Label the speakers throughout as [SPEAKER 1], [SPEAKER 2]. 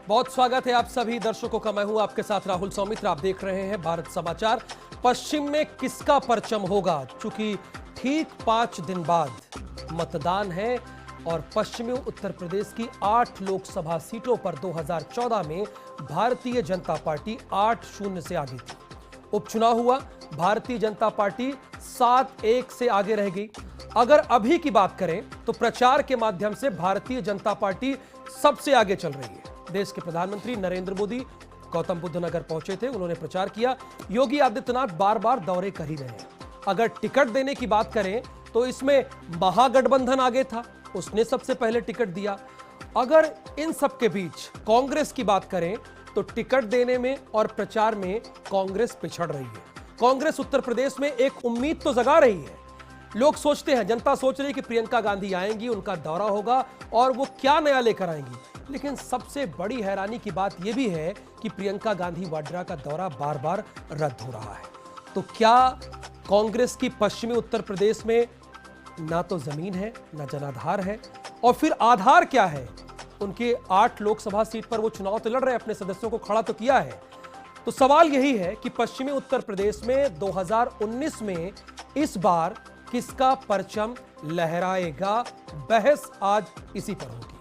[SPEAKER 1] बहुत स्वागत है आप सभी दर्शकों का। मैं हूं आपके साथ राहुल सौमित्र। आप देख रहे हैं भारत समाचार। पश्चिम में किसका परचम होगा, चूंकि ठीक 5 दिन बाद मतदान है और पश्चिमी उत्तर प्रदेश की 8 लोकसभा सीटों पर 2014 में भारतीय जनता पार्टी 8-0 से आगे थी। उपचुनाव हुआ, भारतीय जनता पार्टी 7-1 से आगे रह गई। अगर अभी की बात करें तो प्रचार के माध्यम से भारतीय जनता पार्टी सबसे आगे चल रही है। देश के प्रधानमंत्री नरेंद्र मोदी गौतम बुद्ध नगर पहुंचे थे, उन्होंने प्रचार किया। योगी आदित्यनाथ बार बार दौरे कर ही रहे हैं। अगर टिकट देने की बात करें तो इसमें महागठबंधन आगे था, उसने सबसे पहले टिकट दिया। अगर इन सब के बीच कांग्रेस की बात करें तो टिकट देने में और प्रचार में कांग्रेस पिछड़ रही है। कांग्रेस उत्तर प्रदेश में एक उम्मीद तो जगा रही है। लोग सोचते हैं, जनता सोच रही है कि प्रियंका गांधी आएंगी, उनका दौरा होगा और वो क्या नया लेकर आएंगी। लेकिन सबसे बड़ी हैरानी की बात यह भी है कि प्रियंका गांधी वाड्रा का दौरा बार बार रद्द हो रहा है। तो क्या कांग्रेस की पश्चिमी उत्तर प्रदेश में ना तो जमीन है, ना जनाधार है, और फिर आधार क्या है? उनके 8 लोकसभा सीट पर वो चुनाव तो लड़ रहे हैं, अपने सदस्यों को खड़ा तो किया है। तो सवाल यही है कि पश्चिमी उत्तर प्रदेश में 2019 में इस बार किसका परचम लहराएगा? बहस आज इसी पर होगी।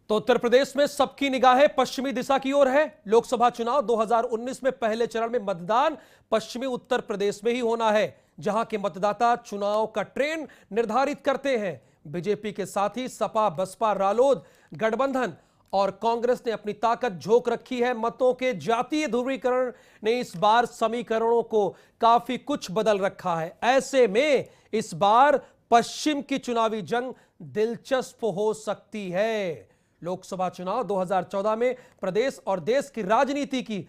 [SPEAKER 1] तो उत्तर प्रदेश में सबकी निगाहें पश्चिमी दिशा की ओर है। लोकसभा चुनाव 2019 में पहले चरण में मतदान पश्चिमी उत्तर प्रदेश में ही होना है, जहां के मतदाता चुनाव का ट्रेंड निर्धारित करते हैं। बीजेपी के साथ ही सपा, बसपा, रालोद गठबंधन और कांग्रेस ने अपनी ताकत झोंक रखी है। मतों के जातीय ध्रुवीकरण ने इस बार समीकरणों को काफी कुछ बदल रखा है। ऐसे में इस बार पश्चिम की चुनावी जंग दिलचस्प हो सकती है। लोकसभा चुनाव 2014 में प्रदेश और देश की राजनीति की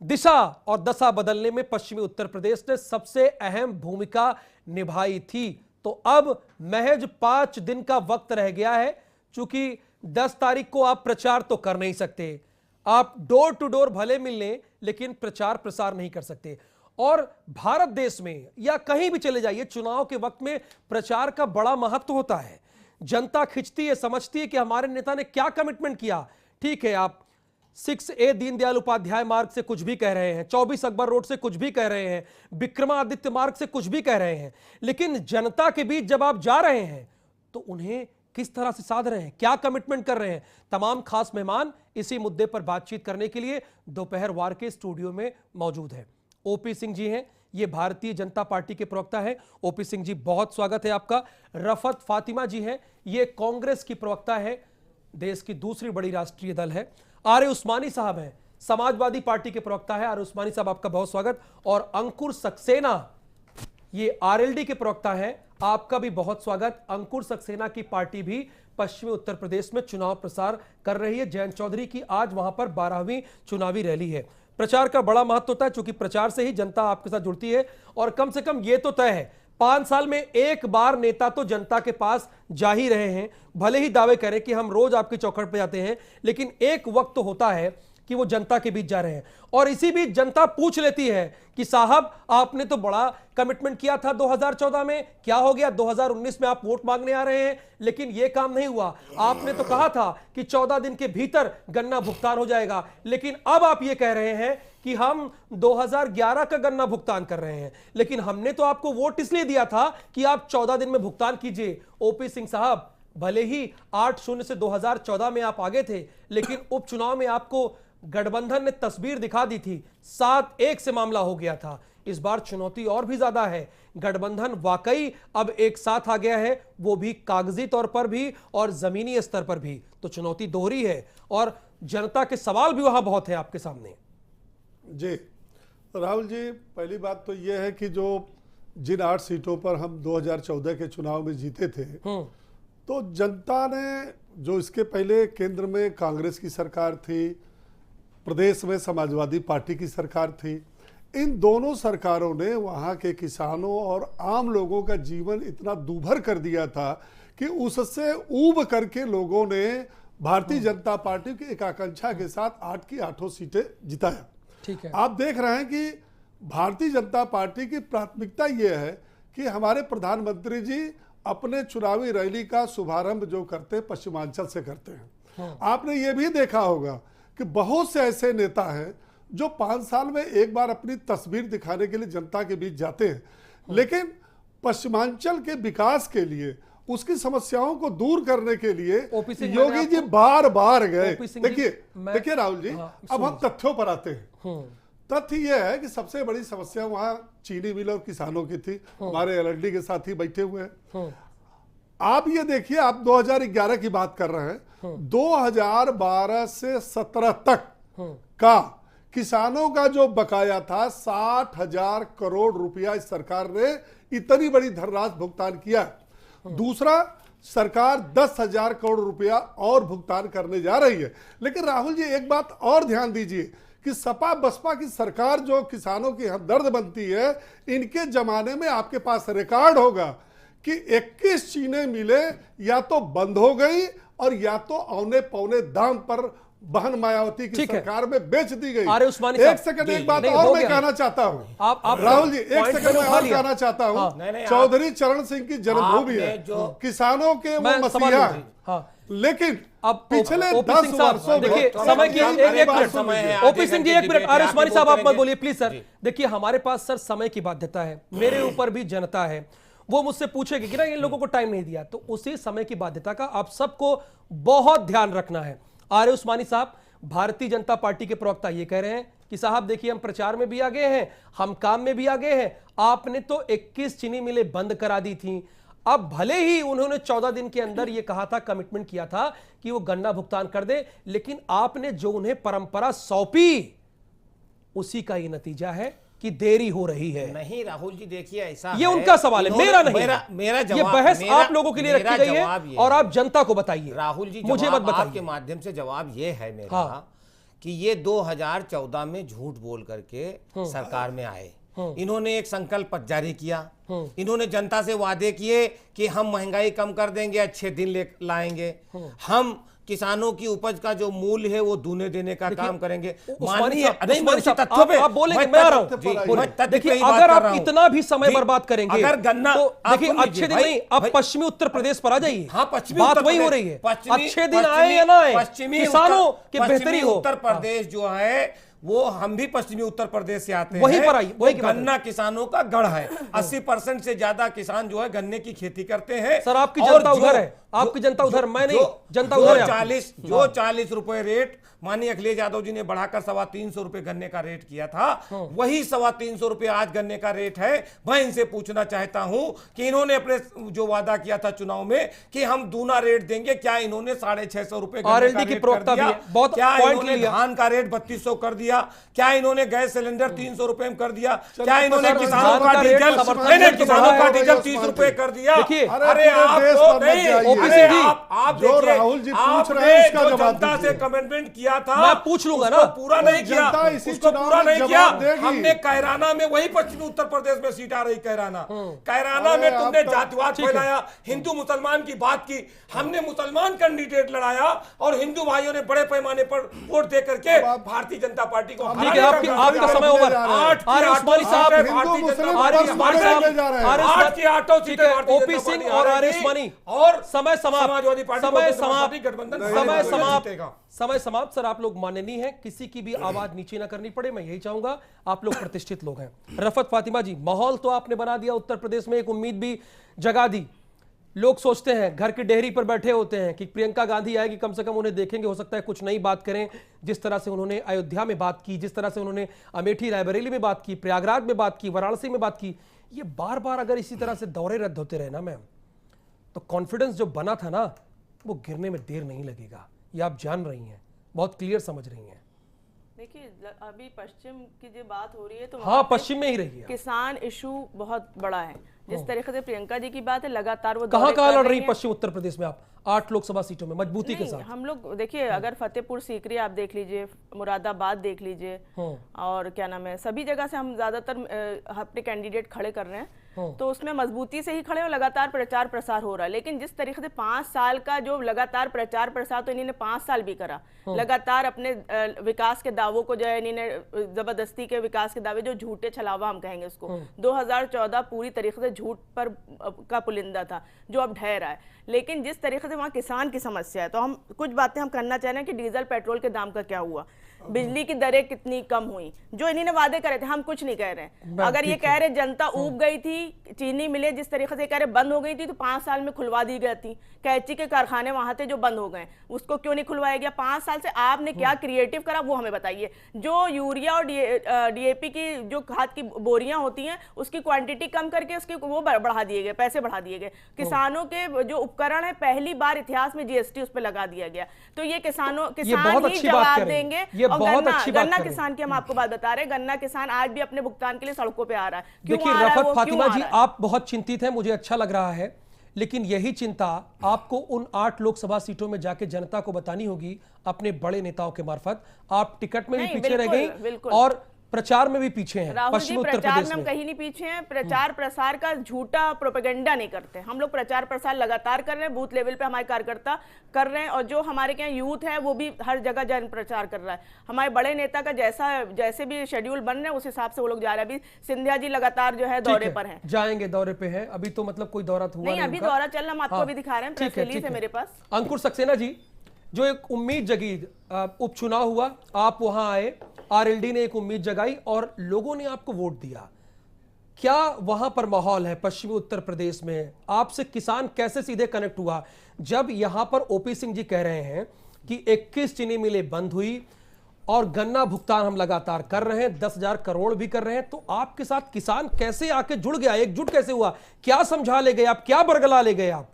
[SPEAKER 1] दिशा और दशा बदलने में पश्चिमी उत्तर प्रदेश ने सबसे अहम भूमिका निभाई थी। तो अब महज 5 दिन का वक्त रह गया है। चूंकि 10 तारीख को आप प्रचार तो कर नहीं सकते, आप डोर टू डोर भले मिल लें लेकिन प्रचार प्रसार नहीं कर सकते। और भारत देश में या कहीं भी चले जाइए, चुनाव के वक्त में प्रचार का बड़ा महत्व होता है। जनता खिंचती है, समझती है कि हमारे नेता ने क्या कमिटमेंट किया। ठीक है, आप 6A दीनदयाल उपाध्याय मार्ग से कुछ भी कह रहे हैं, 24 अकबर रोड से कुछ भी कह रहे हैं, विक्रमादित्य मार्ग से कुछ भी कह रहे हैं, लेकिन जनता के बीच जब आप जा रहे हैं तो उन्हें किस तरह से साध रहे हैं, क्या कमिटमेंट कर रहे हैं? तमाम खास मेहमान इसी मुद्दे पर बातचीत करने के लिए दोपहर वार के स्टूडियो में मौजूद है। ओपी सिंह जी हैं, ये भारतीय जनता पार्टी के प्रवक्ता हैं। ओपी सिंह जी, बहुत स्वागत है आपका। रफत फातिमा जी हैं, ये कांग्रेस की प्रवक्ता है, देश की दूसरी बड़ी राष्ट्रीय दल है। आर ए उस्मानी साहब हैं, समाजवादी पार्टी के प्रवक्ता है। आर ए उस्मानी साहब, आपका बहुत स्वागत। और अंकुर सक्सेना, ये आरएलडी के प्रवक्ता हैं, आपका भी बहुत स्वागत। अंकुर सक्सेना की पार्टी भी पश्चिमी उत्तर प्रदेश में चुनाव प्रसार कर रही है। जयंत चौधरी की आज वहां पर 12वीं चुनावी रैली है। प्रचार का बड़ा महत्व होता है, क्योंकि प्रचार से ही जनता आपके साथ जुड़ती है। और कम से कम ये तो तय है, 5 साल में एक बार नेता तो जनता के पास जा ही रहे हैं। भले ही दावे करें कि हम रोज आपकी चौखट पे जाते हैं, लेकिन एक वक्त तो होता है कि वो जनता के बीच जा रहे हैं। और इसी बीच जनता पूछ लेती है कि साहब, आपने तो बड़ा कमिटमेंट किया था 2014 में, क्या हो गया? 2019 में आप वोट मांगने आ रहे हैं, लेकिन यह काम नहीं हुआ। आपने तो कहा था कि 14 दिन के भीतर गन्ना भुगतान हो जाएगा, लेकिन अब आप ये कह रहे हैं कि हम 2011 का गन्ना भुगतान कर रहे हैं। लेकिन हमने तो आपको वोट इसलिए दिया था कि आप 14 दिन में भुगतान कीजिए। ओपी सिंह साहब, भले ही 8-0 से 2014 में आप आगे थे, लेकिन उपचुनाव में आपको गठबंधन ने तस्वीर दिखा दी थी, 7-1 से मामला हो गया था। इस बार चुनौती और भी ज्यादा है। गठबंधन वाकई अब एक साथ आ गया है, वो भी कागजी तौर पर भी और जमीनी स्तर पर भी। तो चुनौती दोहरी है और जनता के सवाल भी वहां बहुत है आपके सामने।
[SPEAKER 2] जी राहुल जी, पहली बात तो यह है कि जो जिन 8 सीटों पर हम 2014 के चुनाव में जीते थे, तो जनता ने, जो इसके पहले केंद्र में कांग्रेस की सरकार थी, प्रदेश में समाजवादी पार्टी की सरकार थी, इन दोनों सरकारों ने वहाँ के किसानों और आम लोगों का जीवन इतना दूभर कर दिया था कि उससे ऊब करके लोगों ने भारतीय जनता पार्टी की एक आकांक्षा के साथ 8 की 8 सीटें जिताया।
[SPEAKER 1] ठीक है।
[SPEAKER 2] आप देख रहे हैं कि भारतीय जनता पार्टी की प्राथमिकता ये है कि हमारे प्रधानमंत्री जी अपने चुनावी रैली का शुभारंभ जो करते हैं पश्चिमांचल से करते हैं। आपने ये भी देखा होगा कि बहुत से ऐसे नेता हैं जो 5 साल में एक बार अपनी तस्वीर दिखाने के लिए जनता के बीच जाते हैं, लेकिन पश्चिमांचल के विकास के लिए, उसकी समस्याओं को दूर करने के लिए योगी जी बार बार गए। देखिए राहुल जी, अब हम तथ्यों पर आते हैं। तथ्य यह है कि सबसे बड़ी समस्या वहां चीनी मिल और किसानों की थी। हमारे एलएलडी के साथी बैठे हुए हैं। आप ये देखिए, आप 2011 की बात कर रहे हैं, 2012 से 17 तक का किसानों का जो बकाया था 60,000 करोड़ रुपया इस सरकार ने इतनी बड़ी धनराशि भुगतान किया। दूसरा, सरकार 10,000 करोड़ रुपया और भुगतान करने जा रही है। लेकिन राहुल जी एक बात और ध्यान दीजिए कि सपा बसपा की सरकार जो किसानों की हमदर्द बनती है, इनके जमाने में आपके पास रिकॉर्ड होगा कि 21 चीनी मिलें या तो बंद हो गई और या तो औने पौने दाम पर बहन मायावती की सरकार में बेच दी गई। एक सेकंड, एक बात और मैं कहना चाहता हूँ राहुल जी, एक सेकंड में और कहना चाहता हूँ। चौधरी चरण सिंह की जन्मभूमि है, किसानों के वो मसीहा है। लेकिन अब पिछले 10 वर्षों में
[SPEAKER 1] देखिए, समय की एक minute, OP Singh ji 1 minute, R Usmani साहब आप मत बोलिए प्लीज सर। देखिए हमारे पास सर समय की बाध्यता है, मेरे ऊपर भी जनता है, वो मुझसे पूछेगी कि ना इन लोगों को टाइम नहीं दिया, तो उसी समय की बाध्यता का आप सबको बहुत ध्यान रखना है। आर उस्मानी साहब, भारतीय जनता पार्टी के प्रवक्ता ये कह रहे हैं कि साहब देखिए हम प्रचार में भी आगे हैं, हम काम में भी आगे हैं। आपने तो 21 चीनी मिलें बंद करा दी थी। अब भले ही उन्होंने 14 दिन के अंदर यह कहा था, कमिटमेंट किया था कि वो गन्ना भुगतान कर दे, लेकिन आपने जो उन्हें परंपरा सौंपी उसी का ये नतीजा है कि देरी हो रही है।
[SPEAKER 3] नहीं राहुल जी, देखिए ऐसा
[SPEAKER 1] ये उनका सवाल है, मेरा नहीं।
[SPEAKER 3] मेरा जवाब,
[SPEAKER 1] ये बहस आप लोगों के लिए रखी गई है और आप जनता को बताइए।
[SPEAKER 3] राहुल जी,
[SPEAKER 1] मुझे मत बताइए।
[SPEAKER 3] आपके माध्यम से जवाब ये है मेरा कि ये 2014 में झूठ बोल करके सरकार में आए। इन्होंने एक संकल्प जारी किया, इन्होंने जनता से वादे किए कि हम महंगाई कम कर देंगे, अच्छे दिन लाएंगे, हम किसानों की उपज का जो मूल्य है वो दूने देने का काम करेंगे। माननीय तथ्यों पे
[SPEAKER 1] आप बोलेंगे, मैं आ रहा हूं। देखिए अगर आप इतना भी समय बर्बाद करेंगे,
[SPEAKER 3] अगर गन्ना
[SPEAKER 1] तो देखिए अच्छे दिन नहीं, अब पश्चिमी उत्तर प्रदेश पर आ जाइए। बात वही हो रही है, अच्छे दिन आए या ना आए, किसानों की बेहतरी हो।
[SPEAKER 3] उत्तर प्रदेश जो है वो, हम भी पश्चिमी उत्तर प्रदेश से आते हैं,
[SPEAKER 1] वहीं पर आई, वही
[SPEAKER 3] गन्ना किसानों का गढ़ है। 80% से ज्यादा किसान जो है गन्ने की खेती करते हैं।
[SPEAKER 1] सर आपकी जनता उधर है, आपकी जनता उधर, मैं नहीं, जनता उधर है।
[SPEAKER 3] 40 रुपए रेट माननीय अखिलेश यादव जी ने बढ़ाकर 325 रुपए गन्ने का रेट किया था, वही 325 रुपए आज गन्ने का रेट है। मैं इनसे पूछना चाहता हूं कि इन्होंने अपने जो वादा किया था चुनाव में कि हम दूना रेट देंगे, क्या इन्होंने 650 रुपए
[SPEAKER 1] आरएलडी की प्रवक्ता भी है, बहुत
[SPEAKER 3] क्या
[SPEAKER 1] पॉइंट
[SPEAKER 3] इन्होंने
[SPEAKER 1] लिया।
[SPEAKER 3] धान का रेट 3200 कर दिया? क्या इन्होंने गैस सिलेंडर 300 रुपए में कर दिया? क्या इन्होंने किसानों का डीजल, किसानों का डीजल 30 रुपए कर दिया?
[SPEAKER 1] देखिए,
[SPEAKER 3] अरे आप
[SPEAKER 2] जो राहुल जी पूछ रहे हैं उसका जवाब
[SPEAKER 3] जनता से कमिटमेंट किया था,
[SPEAKER 1] मैं पूछ लूंगा ना,
[SPEAKER 3] पूरा नहीं किया, उसको पूरा नहीं किया। हमने कैराना में, वही पश्चिमी उत्तर प्रदेश में सीट आ रही कैराना में तुमने जातिवाद फैलाया, हिंदू मुसलमान की बात की, हमने मुसलमान कैंडिडेट लड़ाया और हिंदू भाइयों ने बड़े पैमाने पर वोट दे करके भारतीय जनता पार्टी को
[SPEAKER 1] ठीक है। आपका समय ओवर। आर उस्मानी साहब, ओपी सिंह और आर उस्मानी, और समय समाप्त,
[SPEAKER 3] समाजवादी पार्टी,
[SPEAKER 1] समय समाप्त,
[SPEAKER 3] गठबंधन,
[SPEAKER 1] समय समाप्त, समय समाप्त। सर आप लोग माननीय हैं, किसी की भी आवाज नीचे ना करनी पड़े, मैं यही चाहूंगा। आप लोग प्रतिष्ठित लोग हैं। रफत फातिमा जी, माहौल तो आपने बना दिया उत्तर प्रदेश में, एक उम्मीद भी जगा दी। लोग सोचते हैं, घर की डेहरी पर बैठे होते हैं कि प्रियंका गांधी आएगी, कम से कम उन्हें देखेंगे, हो सकता है कुछ नई बात करें। जिस तरह से उन्होंने अयोध्या में बात की, जिस तरह से उन्होंने अमेठी रायबरेली में बात की, प्रयागराज में बात की, वाराणसी में बात की, ये बार बार अगर इसी तरह से दौरे रद्द होते रहे ना मैम, तो कॉन्फिडेंस जो बना था ना, वो गिरने में देर नहीं लगेगा। ये आप जान रही हैं, बहुत क्लियर समझ रही हैं।
[SPEAKER 4] देखिए अभी पश्चिम की जो बात हो रही है, तो
[SPEAKER 1] हाँ पश्चिम में ही रही है।
[SPEAKER 4] किसान इशू बहुत बड़ा है। जिस तरीके से प्रियंका जी की बात है, लगातार वो
[SPEAKER 1] कहां लड़ रही पश्चिम उत्तर प्रदेश में आप 8 लोकसभा सीटों में मजबूती के साथ?
[SPEAKER 4] हम लोग देखिए, अगर फतेहपुर सीकरी आप देख लीजिए, मुरादाबाद देख लीजिए, और क्या नाम है, सभी जगह से हम ज्यादातर अपने कैंडिडेट खड़े कर रहे हैं। तो उसमें मजबूती से ही खड़े और लगातार प्रचार प्रसार हो रहा है। लेकिन जिस तरीके से 5 साल का जो लगातार प्रचार प्रसार, तो इन्होंने 5 साल भी करा, लगातार अपने विकास के दावों को जो है इन्होंने जबरदस्ती के विकास के दावे, जो झूठे छलावा हम कहेंगे उसको, 2014 पूरी तरीके से झूठ पर का पुलिंदा था जो अब ढह रहा है। लेकिन जिस तरीके से वहाँ किसान की समस्या है, तो हम कुछ बातें हम करना चाह रहे हैं कि डीजल पेट्रोल के दाम का क्या हुआ, बिजली की दरें कितनी कम हुई, जो इन्होंने वादे करे थे, हम कुछ नहीं कह रहे हैं। अगर ये कह रहे जनता ऊब गई थी, चीनी मिले जिस तरीके से कह रहे बंद हो गई थी, तो 5 साल में खुलवा दी गई थी। कैंची के कारखाने वहां थे जो बंद हो गए, उसको क्यों नहीं खुलवाया गया? 5 साल से आपने क्या क्रिएटिव करा वो हमें बताइए। जो यूरिया और डीएपी की जो खाद की बोरियां होती हैं उसकी क्वांटिटी कम करके उसकी वो बढ़ा दिए गए, पैसे बढ़ा दिए गए। किसानों के जो उपकरण है, पहली बार इतिहास में जीएसटी उस पर लगा दिया गया। तो ये किसान ही जवाब देंगे। गन्ना किसान की हम आपको बात बता रहे हैं, गन्ना किसान आज भी अपने भुगतान के लिए सड़कों पे आ रहा है।
[SPEAKER 1] देखिए रफत फातिमा जी, आप बहुत चिंतित हैं, मुझे अच्छा लग रहा है, लेकिन यही चिंता आपको उन 8 लोकसभा सीटों में जाके जनता को बतानी होगी अपने बड़े नेताओं के मार्फत। आप टिकट में भी पीछे रह गई और प्रचार में भी पीछे हैं।
[SPEAKER 4] राहुल जी,
[SPEAKER 1] पश्चिमी उत्तर
[SPEAKER 4] प्रचार
[SPEAKER 1] प्रदेश
[SPEAKER 4] में हम
[SPEAKER 1] में
[SPEAKER 4] कहीं नहीं पीछे हैं। प्रचार प्रसार का झूठा प्रोपेगेंडा नहीं करते हम लोग। प्रचार प्रसार लगातार कर रहे हैं, बूथ लेवल पे हमारे कार्यकर्ता कर रहे हैं, और जो हमारे यहाँ यूथ है वो भी हर जगह जन प्रचार कर रहा है। हमारे बड़े नेता का जैसे भी शेड्यूल बन रहे हैं उस हिसाब से वो लोग जा रहे हैं। अभी सिंधिया जी लगातार जो है दौरे पर हैं,
[SPEAKER 1] जाएंगे, दौरे पे हैं। अभी तो मतलब कोई दौरा हुआ
[SPEAKER 4] नहीं, अभी दौरा चल रहा, हम आपको अभी दिखा रहे हैं, प्रेस रिलीज है मेरे पास।
[SPEAKER 1] अंकुर सक्सेना जी, जो एक उम्मीद जगी, उपचुनाव हुआ, आप वहां आए, आरएलडी ने एक उम्मीद जगाई और लोगों ने आपको वोट दिया। क्या वहां पर माहौल है पश्चिमी उत्तर प्रदेश में? आपसे किसान कैसे सीधे कनेक्ट हुआ जब यहां पर ओपी सिंह जी कह रहे हैं कि 21 चीनी मिलें बंद हुई और गन्ना भुगतान हम लगातार कर रहे हैं, 10,000 करोड़ भी कर रहे हैं, तो आपके साथ किसान कैसे आके जुड़ गया, एकजुट कैसे हुआ? क्या समझा ले गए आप, क्या बरगला ले गए आप?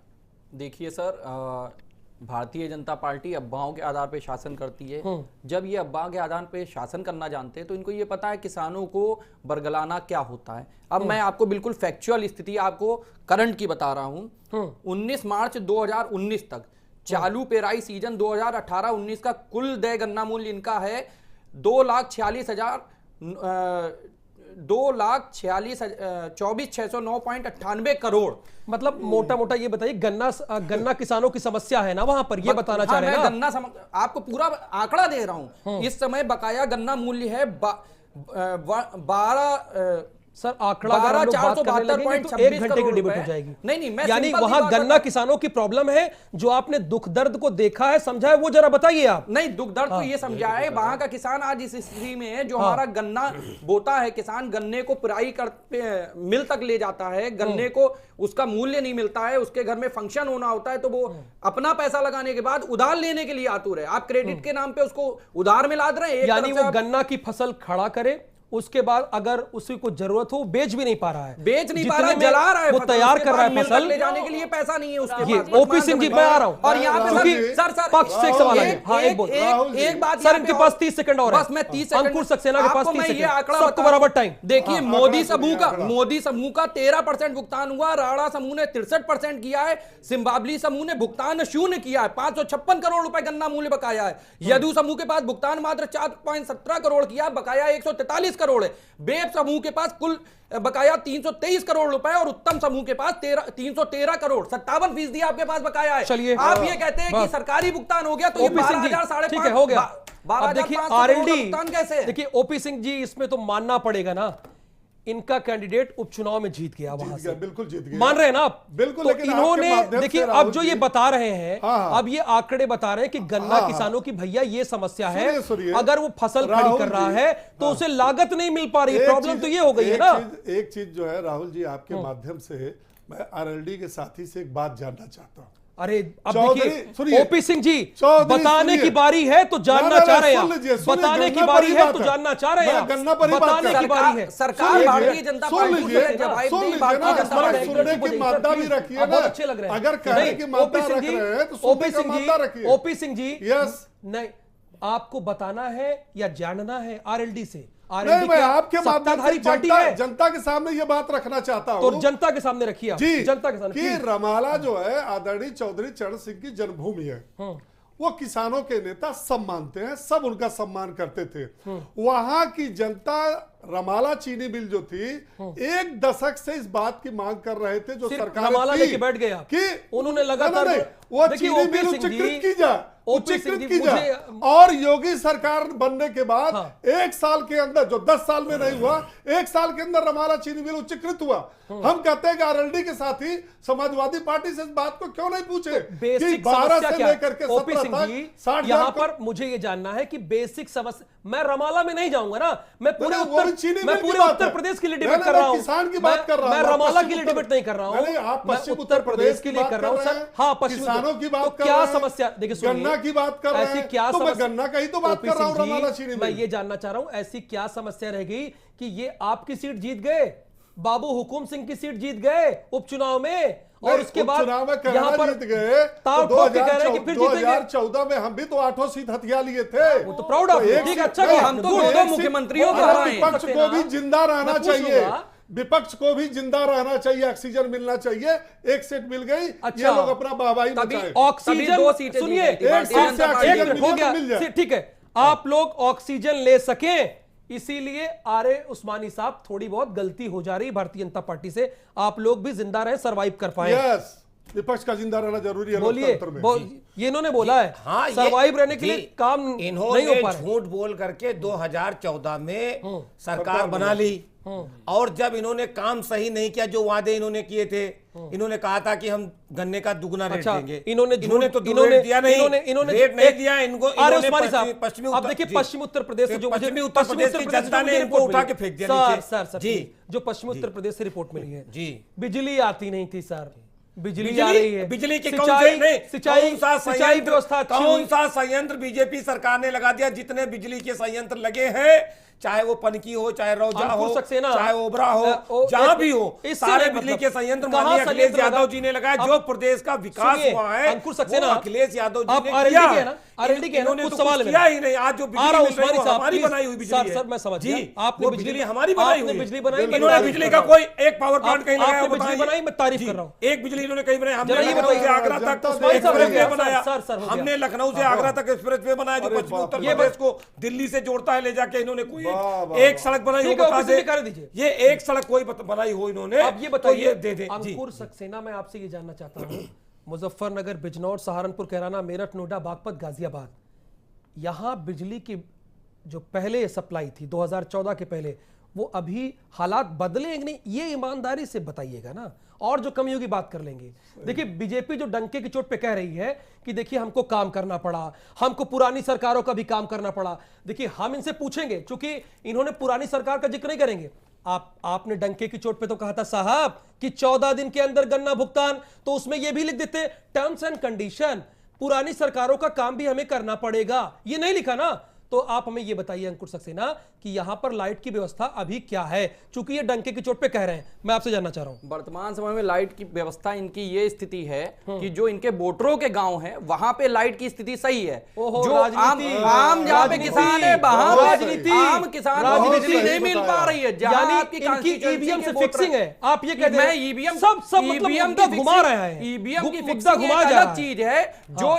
[SPEAKER 5] देखिए सर, भारतीय जनता पार्टी अफवाहों के आधार पर शासन करती है। जब ये अफवाह के आधार पर शासन करना जानते हैं तो इनको ये पता है किसानों को बरगलाना क्या होता है। अब मैं आपको बिल्कुल फैक्चुअल स्थिति आपको करंट की बता रहा हूं। 19 मार्च 2019 तक चालू पेराई सीजन 2018-19 का कुल देय गन्ना मूल्य इनका है 2,46,24,609.98 करोड़।
[SPEAKER 1] मतलब मोटा मोटा ये बताइए, गन्ना किसानों की समस्या है ना वहां पर, ये बताना चाह रहे हैं ना?
[SPEAKER 5] गन्ना आपको पूरा आंकड़ा दे रहा हूं। इस समय बकाया गन्ना मूल्य है 12
[SPEAKER 1] सर आंकड़ा 12,472.26 एक घंटे की डिबेट हो जाएगी।
[SPEAKER 5] नहीं, मैं
[SPEAKER 1] यानी वहां गन्ना किसानों की प्रॉब्लम है, जो आपने दुख दर्द को देखा है, समझा है, वो जरा बताइए आप।
[SPEAKER 5] नहीं, दुख दर्द तो ये समझा है, वहां का किसान आज इस स्थिति में है, जो हमारा गन्ना बोता है किसान, गन्ने को पिराई करते मिल तक ले जाता है, गन्ने को उसका मूल्य नहीं मिलता है, उसके घर में फंक्शन होना होता है तो वो अपना पैसा लगाने के बाद उधार लेने के लिए आतुर है। आप क्रेडिट के नाम पे उसको उधार में लाद रहे हैं।
[SPEAKER 1] यानी वो गन्ना की फसल खड़ा करे, उसके बाद अगर उसी को जरूरत हो बेच भी नहीं पा रहा है,
[SPEAKER 5] बेच नहीं पा रहा है, जला रहा है,
[SPEAKER 1] वो तैयार कर रहा है फसल
[SPEAKER 5] ले जाने के लिए पैसा नहीं है उसके पास।
[SPEAKER 1] ओपी सिंह जी, मैं आ रहा हूं
[SPEAKER 5] और यहाँ पे
[SPEAKER 1] सर पक्ष से एक सवाल है। हाँ, एक
[SPEAKER 5] बात
[SPEAKER 1] सर, इनके पास 30 सेकंड और है,
[SPEAKER 5] बस मैं 30 सेकंड,
[SPEAKER 1] अंकुर सक्सेना के पास 30
[SPEAKER 5] ये
[SPEAKER 1] सेकंड,
[SPEAKER 5] आंकड़ा
[SPEAKER 1] सबको बराबर टाइम।
[SPEAKER 5] देखिए, मोदी समूह का 13% भुगतान हुआ, राणा समूह ने 63% किया है, सिम्बाब्ली समूह ने भुगतान 0 किया है, 556 करोड़ रुपए गन्ना मूल्य बकाया है। यदु समूह के पास भुगतान मात्र 4.17 करोड़ किया, बकाया 143 करोड़ है। बेब समूह के पास कुल बकाया 323 करोड़ रुपए और उत्तम समूह के पास 313 करोड़, 57% आपके पास बकाया है।
[SPEAKER 1] चलिए,
[SPEAKER 5] आप ये कहते हैं कि सरकारी भुगतान हो गया तो ये 12,000
[SPEAKER 1] ठीक है, हो गया।
[SPEAKER 5] 12,500
[SPEAKER 1] देखिए आरएलडी भुगतान कैसे? देखिए ओपी सिंह जी, इसमें तो मानना पड़ेगा ना, इनका कैंडिडेट उपचुनाव में जीत गया, वहां से
[SPEAKER 2] बिल्कुल जीत गया,
[SPEAKER 1] मान रहे हैं ना आप?
[SPEAKER 2] बिल्कुल।
[SPEAKER 1] तो इन्होंने देखिए अब जो ये बता रहे हैं, अब ये आंकड़े बता रहे हैं कि गन्ना किसानों की भैया ये समस्या है, अगर वो फसल खड़ी कर रहा है तो उसे लागत नहीं मिल पा रही, प्रॉब्लम तो ये हो गई है ना।
[SPEAKER 2] एक चीज जो है राहुल जी, आपके माध्यम से मैं आरएलडी के साथी से एक बात जानना चाहता हूँ।
[SPEAKER 1] अरे अब देखिए ओपी सिंह जी, बताने की बारी है तो जानना चाह रहे हैं, बताने की बारी है तो जानना चाह रहे हैं, बताने की बारी है।
[SPEAKER 5] सरकार भारतीय जनता पार्टी
[SPEAKER 2] सुनने की मात्रा भी रखिए ना,
[SPEAKER 1] अच्छे लग रहे हैं
[SPEAKER 2] अगर कहने की मात्रा रख रहे हैं तो सुनने की मात्रा रखिए।
[SPEAKER 1] ओपी सिंह जी, यस, नहीं आपको बताना है या जानना है आरएलडी से?
[SPEAKER 2] नहीं, मैं आपके माध्यम से
[SPEAKER 1] पार्टी है,
[SPEAKER 2] जनता के सामने ये बात रखना चाहता हूं।
[SPEAKER 1] तो जनता के सामने रखिए जी, जनता के सामने
[SPEAKER 2] कि रमाला जो है आदरणीय चौधरी चरण सिंह की जन्मभूमि है, वो किसानों के नेता सब मानते हैं, सब उनका सम्मान करते थे। वहां की जनता रमाला चीनी मिल जो थी, एक दशक से इस बात की मांग कर रहे थे जो
[SPEAKER 1] सिर्फ
[SPEAKER 2] सरकार
[SPEAKER 1] रमाला लेके बैठ गए आप।
[SPEAKER 2] कि
[SPEAKER 1] उन्होंने लगातार
[SPEAKER 2] वो
[SPEAKER 1] देखिए,
[SPEAKER 2] चीनी
[SPEAKER 1] ओपी
[SPEAKER 2] मिल
[SPEAKER 1] सिंह जी-
[SPEAKER 2] उच्चीकृत की जाए,
[SPEAKER 1] ओपी सिंह जी,
[SPEAKER 2] उच्चीकृत की जाए। और योगी सरकार बनने के बाद 1 साल के अंदर, जो 10 साल में नहीं हुआ, 1 साल के अंदर रमाला चीनी मिल उच्चीकृत हुआ। हम कहते हैं कि आरएलडी के साथ ही समाजवादी पार्टी से इस बात को क्यों नहीं पूछे कि
[SPEAKER 1] बेसिक
[SPEAKER 2] 12
[SPEAKER 1] समस्या
[SPEAKER 2] से
[SPEAKER 1] क्या
[SPEAKER 2] लेकर के
[SPEAKER 1] ओपी
[SPEAKER 2] 17
[SPEAKER 1] सिंह
[SPEAKER 2] तक
[SPEAKER 1] जी,
[SPEAKER 2] 60,000
[SPEAKER 1] यहाँ पर मुझे ये जानना है कि बेसिक समस्या, मैं रमाला में नहीं जाऊंगा ना, मैं पूरे उत्तर प्रदेश के लिए डिबेट कर रहा हूँ,
[SPEAKER 2] किसान की बात कर रहा हूँ,
[SPEAKER 1] मैं रमाला के लिए डिबेट नहीं कर रहा हूँ,
[SPEAKER 2] आप
[SPEAKER 1] मैं
[SPEAKER 2] पश्चिम
[SPEAKER 1] उत्तर प्रदेश के लिए कर रहा हूँ सर। हाँ, पश्चिम
[SPEAKER 2] किसानों की बात
[SPEAKER 1] तो
[SPEAKER 2] कर
[SPEAKER 1] क्या
[SPEAKER 2] रहे हैं,
[SPEAKER 1] समस्या, देखिए सुनिए,
[SPEAKER 2] गन्ना की बात कर रहे
[SPEAKER 1] ऐसी
[SPEAKER 2] हैं,
[SPEAKER 1] क्या
[SPEAKER 2] तो मैं
[SPEAKER 1] समस्या,
[SPEAKER 2] गन्ना का ही तो बात
[SPEAKER 1] ओपी
[SPEAKER 2] कर रहा हूँ,
[SPEAKER 1] सिंह जी,
[SPEAKER 2] रमाला चीनी
[SPEAKER 1] मैं
[SPEAKER 2] मिल।
[SPEAKER 1] ये जानना चाह रहा हूँ ऐसी क्या समस्या रह गई कि ये आपकी सीट जीत गए, बाबू हुकुम सिंह की सीट जीत गए उपचुनाव में, और उसके बाद
[SPEAKER 2] चुनाव में
[SPEAKER 1] यहाँ पर
[SPEAKER 2] जीत गए,
[SPEAKER 1] ताव ठोक के कह रहे हैं कि फिर जीतेंगे।
[SPEAKER 2] 2014 में हम भी तो 8 सीट हथिया लिए थे।
[SPEAKER 1] वो तो प्राउड ऑफ यू, ठीक है, अच्छा किया,
[SPEAKER 5] हम तो
[SPEAKER 1] गुड।
[SPEAKER 5] दो मुख्यमंत्रियों को हराए।
[SPEAKER 2] विपक्ष को भी जिंदा रहना
[SPEAKER 1] मैं
[SPEAKER 2] चाहिए,
[SPEAKER 1] पूछूंगा।
[SPEAKER 2] विपक्ष को भी जिंदा रहना चाहिए, ऑक्सीजन मिलना चाहिए। 1 सीट मिल गई,
[SPEAKER 1] अच्छा।
[SPEAKER 2] ये लोग अपना वाहवाही
[SPEAKER 5] तभी
[SPEAKER 2] मचाएं।
[SPEAKER 1] ऑक्सीजन,
[SPEAKER 5] 2 सीटें दी
[SPEAKER 1] सुनिए,
[SPEAKER 5] गई थी भारतीय
[SPEAKER 2] एक
[SPEAKER 5] जनता
[SPEAKER 2] से
[SPEAKER 5] पार्टी
[SPEAKER 2] ऑक्सीजन
[SPEAKER 5] की।
[SPEAKER 1] हो गया,
[SPEAKER 2] मिल जाए।
[SPEAKER 1] ठीक है, आप लोग ऑक्सीजन ले सकें, इसीलिए आर ए उस्मानी साहब थोड़ी बहुत गलती हो जा रही भारतीय जनता पार्टी से, आप लोग भी जिंदा रहे, सरवाइव कर पाए।
[SPEAKER 2] यस, विपक्ष का जिंदा रहना जरूरी है
[SPEAKER 1] बोलिए,
[SPEAKER 2] लोकतंत्र में।
[SPEAKER 1] ये इन्होंने बोला है,
[SPEAKER 3] हाँ,
[SPEAKER 1] सरवाइव रहने के लिए
[SPEAKER 3] जी,
[SPEAKER 1] काम नहीं हो
[SPEAKER 3] इन्होंने
[SPEAKER 1] पा रहा है।
[SPEAKER 3] झूठ बोल करके 2014 में सरकार बना ली, और जब इन्होंने काम सही नहीं किया, जो वादे इन्होंने किए थे, इन्होंने कहा था कि हम गन्ने का दुगना रेट
[SPEAKER 1] अच्छा,
[SPEAKER 3] देंगे,
[SPEAKER 1] इन्होंने
[SPEAKER 3] तो रेट दिया नहीं, रेट नहीं दिया इनको।
[SPEAKER 1] अरे उस्मानी साहब,
[SPEAKER 3] पश्चिमी
[SPEAKER 1] अब देखिए पश्चिम उत्तर प्रदेश से जो मुझे
[SPEAKER 3] पश्चिमी उत्तर प्रदेश की जनता ने इनको उठा के फेंक दिया नीचे।
[SPEAKER 1] सर
[SPEAKER 3] जी,
[SPEAKER 1] जो पश्चिम उत्तर प्रदेश से रिपोर्ट मिली है
[SPEAKER 3] जी,
[SPEAKER 1] बिजली आती नहीं थी सर, बिजली आ रही है,
[SPEAKER 3] बिजली के
[SPEAKER 1] सिंचाई व्यवस्था,
[SPEAKER 3] कौन सा संयंत्र बीजेपी सरकार ने लगा दिया? जितने बिजली के संयंत्र लगे हैं, चाहे वो पनकी हो, चाहे रौजा हो, चाहे ओबरा हो, जहां भी हो, सारे बिजली के संयंत्र माननीय अखिलेश यादव जी ने लगाया। जो प्रदेश का विकास हुआ है
[SPEAKER 1] अंकुर सक्सेना,
[SPEAKER 3] अखिलेश यादव जी ने
[SPEAKER 1] आरएलडी
[SPEAKER 3] किया
[SPEAKER 1] के है ना, आरएलडी के
[SPEAKER 3] इन्होंने
[SPEAKER 1] कुछ
[SPEAKER 3] तो
[SPEAKER 1] सवाल
[SPEAKER 3] किया ही नहीं। आज जो बिजली मिल रही है, हमारी बनाई हुई बिजली है।
[SPEAKER 1] सर मैं समझ
[SPEAKER 3] जी,
[SPEAKER 1] गया, आपने
[SPEAKER 3] बिजली हमारी बनाई हुई
[SPEAKER 1] बिजली बनाई,
[SPEAKER 3] इन्होंने बिजली का कोई एक पावर प्लांट कहीं लगाया
[SPEAKER 1] आपने बिजली बनाई, मैं तारीफ कर रहा हूँ।
[SPEAKER 3] एक बिजली इन्होंने कहीं बनाई, हमने
[SPEAKER 1] जरा ये
[SPEAKER 3] लखनऊ से
[SPEAKER 1] बताइए,
[SPEAKER 3] आगरा तक
[SPEAKER 2] जनता
[SPEAKER 3] एक्सप्रेस वे बनाया,
[SPEAKER 1] सर, हो गया।
[SPEAKER 3] हमने लखनऊ से आगरा तक एक्सप्रेस वे बनाया जो पश्चिमी उत्तर प्रदेश को दिल्ली से जोड़ता है ले जाके। इन्होंने कोई एक सड़क बनाई हो, बता दे,
[SPEAKER 1] कर दीजिए,
[SPEAKER 3] ये एक सड़क कोई बनाई हो इन्होंने,
[SPEAKER 1] अब ये बताइए,
[SPEAKER 3] दे दे।
[SPEAKER 1] अंकुर सक्सेना, मैं आपसे ये जानना चाहता हूँ, मुजफ्फरनगर, बिजनौर, सहारनपुर, कैराना, मेरठ, नोएडा, बागपत, गाजियाबाद, यहाँ बिजली की जो पहले सप्लाई थी 2014 के पहले, वो अभी हालात बदले नहीं, ये ईमानदारी से बताइएगा ना, और जो कमियों की बात कर लेंगे। देखिए बीजेपी जो डंके की चोट पे कह रही है कि देखिए हमको काम करना पड़ा, हमको पुरानी सरकारों का भी काम करना पड़ा, देखिए हम इनसे पूछेंगे, चूंकि इन्होंने पुरानी सरकार का जिक्र नहीं करेंगे। आपने डंके की चोट पे तो कहा था साहब कि 14 दिन के अंदर गन्ना भुगतान, तो उसमें यह भी लिख देते टर्म्स एंड कंडीशन, पुरानी सरकारों का काम भी हमें करना पड़ेगा, ये नहीं लिखा ना। तो आप हमें ये बताइए अंकुर सक्सेना कि यहां पर लाइट की व्यवस्था अभी क्या है, चूंकि ये डंके की चोट पे कह रहे हैं, मैं आपसे जानना चाह रहा हूं।
[SPEAKER 5] वर्तमान समय में लाइट की व्यवस्था इनकी ये स्थिति है कि जो इनके वोटरों के गांव हैं वहां पे लाइट की स्थिति सही है। जो आम जहां पे किसान है वहां
[SPEAKER 1] राजनीति,
[SPEAKER 5] आम किसान को बिजली नहीं मिल पा रही है, जहां आपकी
[SPEAKER 1] ईवीएम से फिक्सिंग है, आप ये कहते
[SPEAKER 5] मैं
[SPEAKER 1] हैं
[SPEAKER 5] ईवीएम
[SPEAKER 1] ईवीएम की घुमा रहे हैं,
[SPEAKER 5] ईवीएम की
[SPEAKER 1] मुद्दा
[SPEAKER 5] फिक्सिंग
[SPEAKER 1] घुमा
[SPEAKER 5] एक
[SPEAKER 1] जा
[SPEAKER 5] अलग
[SPEAKER 1] रहा है।
[SPEAKER 5] चीज है, जो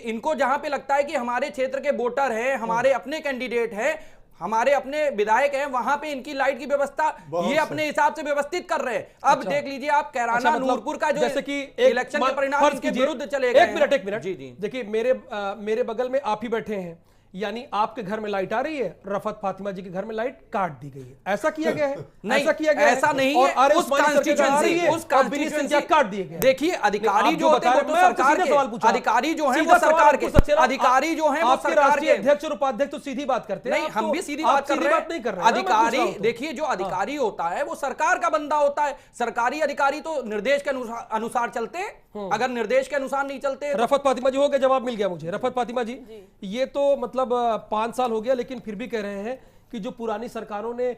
[SPEAKER 5] इनको जहां पे लगता है कि हमारे क्षेत्र के वोटर हैं, हमारे अपने कैंडिडेट हैं, हमारे अपने विधायक हैं, वहां पे इनकी लाइट की व्यवस्था ये अपने हिसाब से व्यवस्थित कर रहे हैं। अब देख लीजिए आप कैराना,
[SPEAKER 1] मतलब
[SPEAKER 5] नूरपुर का जो
[SPEAKER 1] जैसे कि
[SPEAKER 5] इलेक्शन के परिणाम इनके विरुद्ध चले गए।
[SPEAKER 1] एक मिनट
[SPEAKER 5] जी जी,
[SPEAKER 1] देखिए मेरे बगल में आप ही बैठे हैं, यानी आपके घर में लाइट आ रही है, रफत फातिमा जी के घर में लाइट काट दी गई है, ऐसा किया गया है?
[SPEAKER 5] नहीं,
[SPEAKER 1] ऐसा किया गया
[SPEAKER 5] ऐसा
[SPEAKER 1] है?
[SPEAKER 5] नहीं
[SPEAKER 1] और
[SPEAKER 5] है।
[SPEAKER 1] आर एस
[SPEAKER 5] उस
[SPEAKER 1] उस्मानी सर के घर आ रही है,
[SPEAKER 5] उस
[SPEAKER 1] और बिनी सिंह काट दिए गए।
[SPEAKER 5] देखिए अधिकारी जो होते हैं वो तो सरकार के, अधिकारी जो हैं वो सरकार के, अधिकारी जो हैं वो सरकार के
[SPEAKER 1] अध्यक्ष और उपाध्यक्ष तो सीधी बात करते हैं।
[SPEAKER 5] नहीं, हम भी सीधी बात कर रहे हैं। अधिकारी देखिए, जो अधिकारी होता है वो सरकार का बंदा होता है। सरकारी अधिकारी तो निर्देश के अनुसार चलते हैं, अगर निर्देश के अनुसार नहीं चलते।
[SPEAKER 1] रफत फातिमा जी, हो गया, जवाब मिल गया मुझे। रफत फातिमा जी, ये तो मतलब 5 साल हो गया, लेकिन फिर भी कह रहे हैं कि जो पुरानी सरकारों ने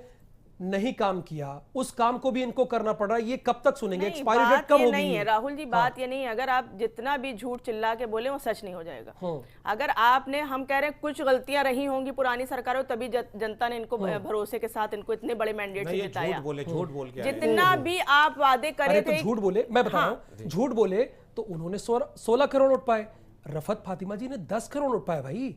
[SPEAKER 1] नहीं काम किया उस काम को भी इनको करना पड़ रहा है, ये कब तक सुनेंगे? एक्सपायरी डेट कब होगी?
[SPEAKER 4] नहीं है राहुल जी, बात ये नहीं है। अगर आप जितना भी झूठ चिल्ला के बोले वो सच नहीं हो जाएगा। अगर आपने, हम कह रहे हैं कुछ गलतियां रही होंगी पुरानी सरकारों, तभी जनता ने इनको भरोसे के साथ इनको इतने बड़े मैंडेट से जिताया।
[SPEAKER 3] झूठ बोल के
[SPEAKER 4] जितना भी आप वादे करे थे,
[SPEAKER 1] झूठ बोले, मैं बता रहा हूं, झूठ बोले तो उन्होंने 16 करोड़ वोट पाए, रफत फातिमा जी ने 10 करोड़ लुटाए भाई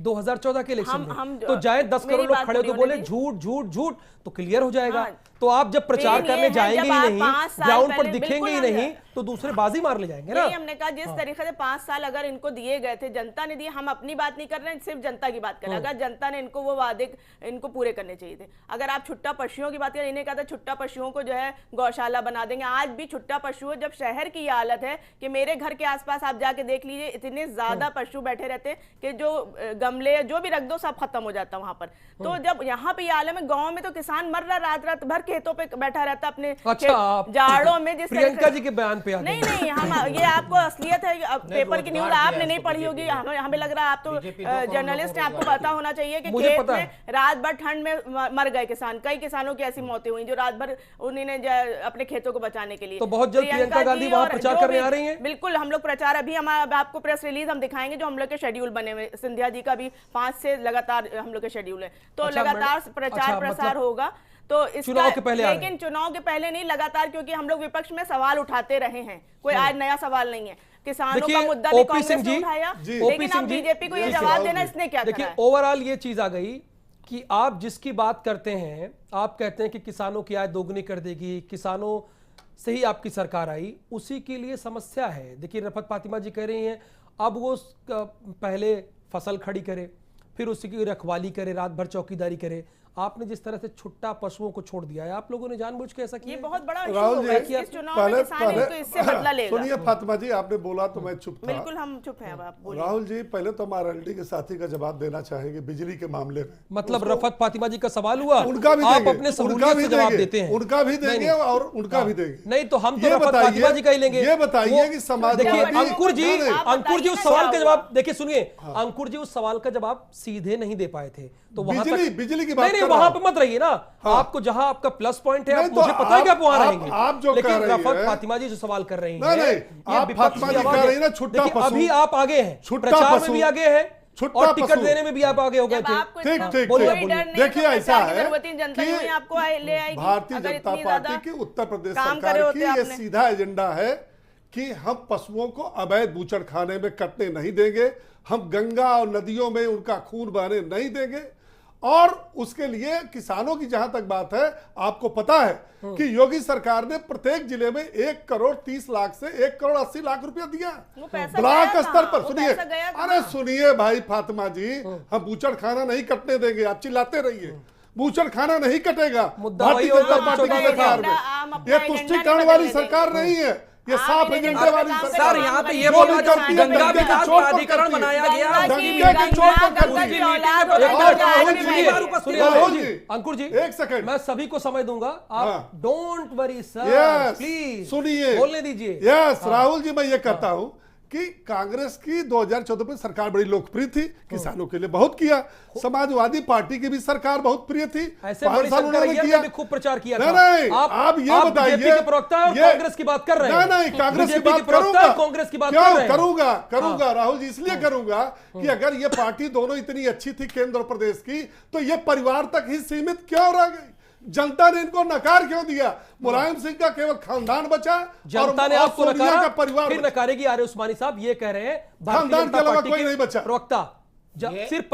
[SPEAKER 1] 2014 के इलेक्शन
[SPEAKER 4] हम
[SPEAKER 1] में। तो जाए 10
[SPEAKER 4] मेरी
[SPEAKER 1] करोड़ लोग
[SPEAKER 4] बात
[SPEAKER 1] खड़े
[SPEAKER 4] पूरी
[SPEAKER 1] तो
[SPEAKER 4] होने
[SPEAKER 1] बोले
[SPEAKER 4] दीजिए।
[SPEAKER 1] झूठ झूठ झूठ, तो क्लियर हो जाएगा।
[SPEAKER 4] हाँ।
[SPEAKER 1] तो आप जब प्रचार
[SPEAKER 4] मेन ये
[SPEAKER 1] करने
[SPEAKER 4] है,
[SPEAKER 1] जाएंगे
[SPEAKER 4] जब
[SPEAKER 1] ही
[SPEAKER 4] आप
[SPEAKER 1] नहीं,
[SPEAKER 4] 5 साल
[SPEAKER 1] ग्राउंड पर
[SPEAKER 4] पहले-
[SPEAKER 1] दिखेंगे ही
[SPEAKER 4] बिल्कुल
[SPEAKER 1] नहीं, तो दूसरे बाजी मार ले जाएंगे ना।
[SPEAKER 4] नहीं, हमने कहा जिस तरीके से 5 साल अगर इनको दिए गए थे, जनता ने दिए, हम अपनी बात नहीं कर रहे हैं, सिर्फ जनता की बात कर रहे हैं। अगर जनता ने इनको वो वादे इनको पूरे करने चाहिए थे। अगर आप छुट्टा पशुओं की बात करें, इन्हें कहा था छुट्टा पशुओं को जो है गौशाला बना देंगे। आज भी छुट्टा पशु, जब शहर की ये हालत है कि मेरे घर के आसपास आप जाके देख लीजिए, इतने ज्यादा पशु बैठे रहते हैं कि जो गमले जो भी रख दो सब खत्म हो जाता है वहां पर। तो जब यहाँ पे ये आलम है, गाँव में तो किसान मर रहा, रात रात भर खेतों पे बैठा रहता अपने
[SPEAKER 1] अच्छा, आप
[SPEAKER 4] जाड़ों में। जिस
[SPEAKER 1] प्रियंका
[SPEAKER 4] तरीके-
[SPEAKER 1] जी के बयान पे आ गए।
[SPEAKER 4] नहीं नहीं, हम ये आपको असलियत है। अब पेपर की न्यूज
[SPEAKER 3] रोजगार
[SPEAKER 4] आपने
[SPEAKER 3] दिया
[SPEAKER 4] नहीं
[SPEAKER 3] इसको
[SPEAKER 4] पढ़ी होगी, हमें लग रहा है आप तो
[SPEAKER 3] बीजेपी 2 करोड़
[SPEAKER 4] जर्नलिस्ट हैं,
[SPEAKER 3] लोगों को
[SPEAKER 4] आपको पता होना चाहिए कि
[SPEAKER 1] मुझे
[SPEAKER 4] खेत
[SPEAKER 1] पता
[SPEAKER 4] में रात भर ठंड में मर गए किसान। कई किसानों की ऐसी मौतें हुई जो रात भर उन्होंने अपने खेतों को बचाने के लिए।
[SPEAKER 1] तो बहुत जल्द प्रियंका गांधी
[SPEAKER 4] जी
[SPEAKER 1] वहां
[SPEAKER 4] और
[SPEAKER 1] प्रचार
[SPEAKER 4] जो
[SPEAKER 1] करने
[SPEAKER 4] भी-
[SPEAKER 1] आ रही हैं?
[SPEAKER 4] बिल्कुल, हम लोग प्रचार अभी हमारा आपको प्रेस रिलीज हम दिखाएंगे जो हम लोग के शेड्यूल बने हुए। सिंधिया जी का भी 5 से लगातार हम लोग के शेड्यूल है, तो
[SPEAKER 1] अच्छा,
[SPEAKER 4] लगातार
[SPEAKER 1] मैडम,
[SPEAKER 4] प्रचार
[SPEAKER 1] अच्छा,
[SPEAKER 4] प्रसार
[SPEAKER 1] मतलब
[SPEAKER 4] होगा। तो इसका
[SPEAKER 1] चुनाव के पहले आ रहे हैं।
[SPEAKER 4] लेकिन चुनाव के पहले नहीं, लगातार, क्योंकि हम लोग विपक्ष में सवाल उठाते रहे हैं। कोई आज नया सवाल नहीं है। किसानों का
[SPEAKER 1] देखिए,
[SPEAKER 4] मुद्दा भी
[SPEAKER 1] ओपी
[SPEAKER 4] कांग्रेस
[SPEAKER 1] सिंह
[SPEAKER 4] ने
[SPEAKER 1] जी,
[SPEAKER 4] उठाया,
[SPEAKER 1] जी, ओपी
[SPEAKER 4] लेकिन
[SPEAKER 1] सिंह
[SPEAKER 4] अब
[SPEAKER 1] जी,
[SPEAKER 4] बीजेपी को ये
[SPEAKER 2] देखिए,
[SPEAKER 4] जवाब देना इसने क्या करा
[SPEAKER 1] देखिए
[SPEAKER 4] है?
[SPEAKER 1] ओवरऑल ये चीज आ गई कि आप जिसकी बात करते हैं, आप कहते हैं कि किसानों की आय दोगुनी कर देगी, किसानों से ही आपकी सरकार आई, उसी के लिए समस्या है। देखिए रफत फातिमा जी कह रही हैं अब वो पहले फसल खड़ी करे, फिर उसी की रखवाली करे, रात भर चौकीदारी करे। आपने जिस तरह से छुट्टा पशुओं को छोड़ दिया है, आप लोगों ने जानबूझ के ऐसा किया
[SPEAKER 4] ये
[SPEAKER 1] है?
[SPEAKER 4] बहुत बड़ा इशू
[SPEAKER 2] राहुल
[SPEAKER 4] होगा।
[SPEAKER 2] जी,
[SPEAKER 4] इस चुनाव में किसान इनको इससे बदला लेगा।
[SPEAKER 2] सुनिए फातिमा जी, आपने बोला तो मैं चुप था।
[SPEAKER 4] बिल्कुल हम चुप हैं। अब आप बोलिए।
[SPEAKER 2] राहुल जी, पहले तो हम आरएलडी के साथी का जवाब देना चाहेंगे बिजली के मामले में।
[SPEAKER 1] मतलब रफत फातिमा जी का सवाल हुआ,
[SPEAKER 2] उनका भी
[SPEAKER 1] आप
[SPEAKER 2] देंगे,
[SPEAKER 1] अपने
[SPEAKER 2] उनका
[SPEAKER 1] सहूलियत
[SPEAKER 2] भी
[SPEAKER 1] से जवाब
[SPEAKER 2] देंगे,
[SPEAKER 1] देते हैं।
[SPEAKER 2] उनका भी
[SPEAKER 1] नहीं,
[SPEAKER 2] देंगे
[SPEAKER 1] नहीं।
[SPEAKER 2] और उनका भी देंगे।
[SPEAKER 1] नहीं तो हम तो
[SPEAKER 2] ये
[SPEAKER 1] रफत
[SPEAKER 2] बताइए-
[SPEAKER 1] फातिमा जी का ही लेंगे।
[SPEAKER 2] ये बताइए
[SPEAKER 1] वो-
[SPEAKER 2] कि समाजवादी-
[SPEAKER 1] देखिए
[SPEAKER 4] बताइए-
[SPEAKER 1] अंकुर जी,
[SPEAKER 2] नहीं, नहीं।
[SPEAKER 1] अंकुर जी उस
[SPEAKER 4] आप
[SPEAKER 1] सवाल का
[SPEAKER 4] बताइए
[SPEAKER 1] जवाब देखिए, सुनिए अंकुर जी उस सवाल का जवाब सीधे नहीं दे पाए थे, तो वहां
[SPEAKER 2] बिजली की बात
[SPEAKER 1] नहीं नहीं
[SPEAKER 2] कर
[SPEAKER 1] वहां
[SPEAKER 2] रहा
[SPEAKER 1] पे मत रहिए ना।
[SPEAKER 2] हाँ।
[SPEAKER 1] आपको जहां आपका प्लस पॉइंट है,
[SPEAKER 2] नहीं
[SPEAKER 1] आप
[SPEAKER 2] तो
[SPEAKER 1] मुझे पता है कि आप वहां
[SPEAKER 2] आप-
[SPEAKER 1] रहेंगे।
[SPEAKER 2] आप जो
[SPEAKER 1] लेकिन
[SPEAKER 2] कह रही
[SPEAKER 1] रफत
[SPEAKER 2] है-
[SPEAKER 1] फातिमा जी जो सवाल कर रही
[SPEAKER 2] नहीं,
[SPEAKER 1] हैं,
[SPEAKER 2] नहीं,
[SPEAKER 1] ये
[SPEAKER 2] आप
[SPEAKER 1] विपक्ष
[SPEAKER 2] फातिमा
[SPEAKER 1] की
[SPEAKER 2] जी
[SPEAKER 1] आवाज
[SPEAKER 2] कह
[SPEAKER 1] है।
[SPEAKER 2] रही है ना, छुट्टा
[SPEAKER 1] देखिए,
[SPEAKER 2] पशु।
[SPEAKER 1] अभी आप आगे हैं,
[SPEAKER 2] छुट्टा
[SPEAKER 1] प्रचार में
[SPEAKER 2] पशु।
[SPEAKER 1] भी आगे हैं
[SPEAKER 2] छुट्टा
[SPEAKER 1] और टिकट
[SPEAKER 2] पशु।
[SPEAKER 1] देने में भी आप आगे हो गए
[SPEAKER 4] जब
[SPEAKER 1] थे।
[SPEAKER 4] आपको
[SPEAKER 2] ठीक,
[SPEAKER 4] इतना
[SPEAKER 2] ठीक,
[SPEAKER 4] कोई
[SPEAKER 2] ठीक।
[SPEAKER 4] डर नहीं,
[SPEAKER 2] देखिए,
[SPEAKER 4] तो
[SPEAKER 2] ऐसा
[SPEAKER 4] प्रचार की
[SPEAKER 2] है
[SPEAKER 4] जरूरत ही जनता
[SPEAKER 2] कि
[SPEAKER 4] यूं ही आपको ले आएगी।
[SPEAKER 2] भारतीय
[SPEAKER 4] अगर
[SPEAKER 2] जनता
[SPEAKER 4] इतनी
[SPEAKER 2] पार्टी
[SPEAKER 4] ज्यादा
[SPEAKER 2] की उत्तर प्रदेश
[SPEAKER 4] काम करे
[SPEAKER 2] सरकार
[SPEAKER 4] होते
[SPEAKER 2] की ये
[SPEAKER 4] आपने।
[SPEAKER 2] सीधा एजेंडा है कि हम पशुओं को अवैध बूचड़खाने में कटने नहीं देंगे, हम गंगा और नदियों में उनका खून बहने नहीं देंगे। और उसके लिए किसानों की जहां तक बात है, आपको पता है कि योगी सरकार ने प्रत्येक जिले में 1 करोड़ 30 लाख से 1 करोड़ 80 लाख रुपया दिया
[SPEAKER 4] वो पैसा
[SPEAKER 2] ब्लॉक
[SPEAKER 4] गया
[SPEAKER 2] स्तर पर।
[SPEAKER 4] कहाँ? वो
[SPEAKER 2] सुनिए,
[SPEAKER 4] पैसा गया
[SPEAKER 2] अरे
[SPEAKER 4] कहाँ?
[SPEAKER 2] सुनिए भाई फातिमा जी, हम बूचड़ खाना नहीं कटने देंगे, आप चिल्लाते रहिए। बूचड़ खाना नहीं कटेगा
[SPEAKER 1] मुद्दा
[SPEAKER 2] भारतीय
[SPEAKER 1] वही होगा,
[SPEAKER 2] जनता पार्टी की
[SPEAKER 1] बूचड़
[SPEAKER 2] सरकार
[SPEAKER 4] एजेंडा, हम
[SPEAKER 2] में।
[SPEAKER 4] अपना
[SPEAKER 2] ये
[SPEAKER 4] एजेंडा
[SPEAKER 2] तुष्टिकरण
[SPEAKER 4] नहीं
[SPEAKER 2] वाली
[SPEAKER 4] बदलने
[SPEAKER 2] सरकार
[SPEAKER 4] देंगे।
[SPEAKER 2] नहीं है, ये
[SPEAKER 4] आप
[SPEAKER 2] साफ
[SPEAKER 4] इन्हें
[SPEAKER 2] एजेंडे वाली
[SPEAKER 4] काम पे
[SPEAKER 2] सरकार।
[SPEAKER 5] सर यहाँ पे ये
[SPEAKER 2] जो
[SPEAKER 5] बोला
[SPEAKER 2] भी
[SPEAKER 5] जाता
[SPEAKER 2] करती
[SPEAKER 5] है
[SPEAKER 2] है,
[SPEAKER 5] गंगा
[SPEAKER 2] दंगे के
[SPEAKER 5] विकास
[SPEAKER 2] चोट पर
[SPEAKER 5] प्राधिकरण
[SPEAKER 2] करती है।
[SPEAKER 5] बनाया गया।
[SPEAKER 4] गंगा
[SPEAKER 2] दंगे
[SPEAKER 4] की-
[SPEAKER 2] के चोट पर
[SPEAKER 4] गंगा
[SPEAKER 2] करती
[SPEAKER 4] की
[SPEAKER 2] है।
[SPEAKER 4] औलाद
[SPEAKER 5] एक
[SPEAKER 4] होकर
[SPEAKER 5] बार
[SPEAKER 4] जो आज
[SPEAKER 2] राहुल
[SPEAKER 4] भी
[SPEAKER 2] जी,
[SPEAKER 4] नहीं
[SPEAKER 5] एक बार
[SPEAKER 4] है।
[SPEAKER 5] उपस्थित
[SPEAKER 1] सुनिए
[SPEAKER 2] राहुल
[SPEAKER 1] अंकुर
[SPEAKER 2] जी,
[SPEAKER 1] जी, अंकुर जी,
[SPEAKER 2] एक सेकंड।
[SPEAKER 1] मैं सभी को समय दूंगा,
[SPEAKER 2] हाँ।
[SPEAKER 1] आप don't worry sir,
[SPEAKER 2] yes,
[SPEAKER 1] please
[SPEAKER 2] सुनिए,
[SPEAKER 1] बोलने दीजिए।
[SPEAKER 2] यस राहुल जी, मैं ये कहता हूं कि कांग्रेस की 2014 में सरकार बड़ी लोकप्रिय थी, किसानों के लिए बहुत किया। समाजवादी पार्टी की भी सरकार बहुत प्रिय थी,
[SPEAKER 1] ऐसे
[SPEAKER 2] 5
[SPEAKER 1] बड़ी
[SPEAKER 2] साल
[SPEAKER 1] सरकार
[SPEAKER 2] उन्होंने
[SPEAKER 1] है,
[SPEAKER 2] किया।
[SPEAKER 1] भी खूब प्रचार किया
[SPEAKER 2] नहीं,
[SPEAKER 1] था।
[SPEAKER 2] नहीं, आप ये बताइए,
[SPEAKER 1] बीजेपी के प्रवक्ता और कांग्रेस की बात कर रहे हैं।
[SPEAKER 2] नहीं, कांग्रेस की
[SPEAKER 1] बीजेपी
[SPEAKER 2] बात
[SPEAKER 1] के प्रवक्ता
[SPEAKER 2] करूंगा,
[SPEAKER 1] और कांग्रेस की बात
[SPEAKER 2] क्यों
[SPEAKER 1] कर रहे हैं।
[SPEAKER 2] करूंगा राहुल जी, इसलिए करूंगा कि अगर ये पार्टी दोनों इतनी अच्छी थी केंद्र और प्रदेश की, तो ये परिवार तक ही सीमित क्यों रह गई? जनता ने इनको नकार क्यों दिया? मुलायम सिंह का केवल खानदान बचा,
[SPEAKER 1] जनता ने
[SPEAKER 2] और
[SPEAKER 1] आपको
[SPEAKER 2] सोनिया
[SPEAKER 1] नकारा,
[SPEAKER 2] का परिवार
[SPEAKER 1] फिर
[SPEAKER 2] बचा।
[SPEAKER 1] नकारेगी। आरे उस्मानी साहब ये कह रहे हैं भारतीय
[SPEAKER 2] खानदान
[SPEAKER 1] जनता
[SPEAKER 2] के अलावा
[SPEAKER 1] पार्टी
[SPEAKER 2] कोई
[SPEAKER 1] के
[SPEAKER 2] नहीं बचा।
[SPEAKER 1] प्रवक्ता
[SPEAKER 3] ये-
[SPEAKER 1] सिर्फ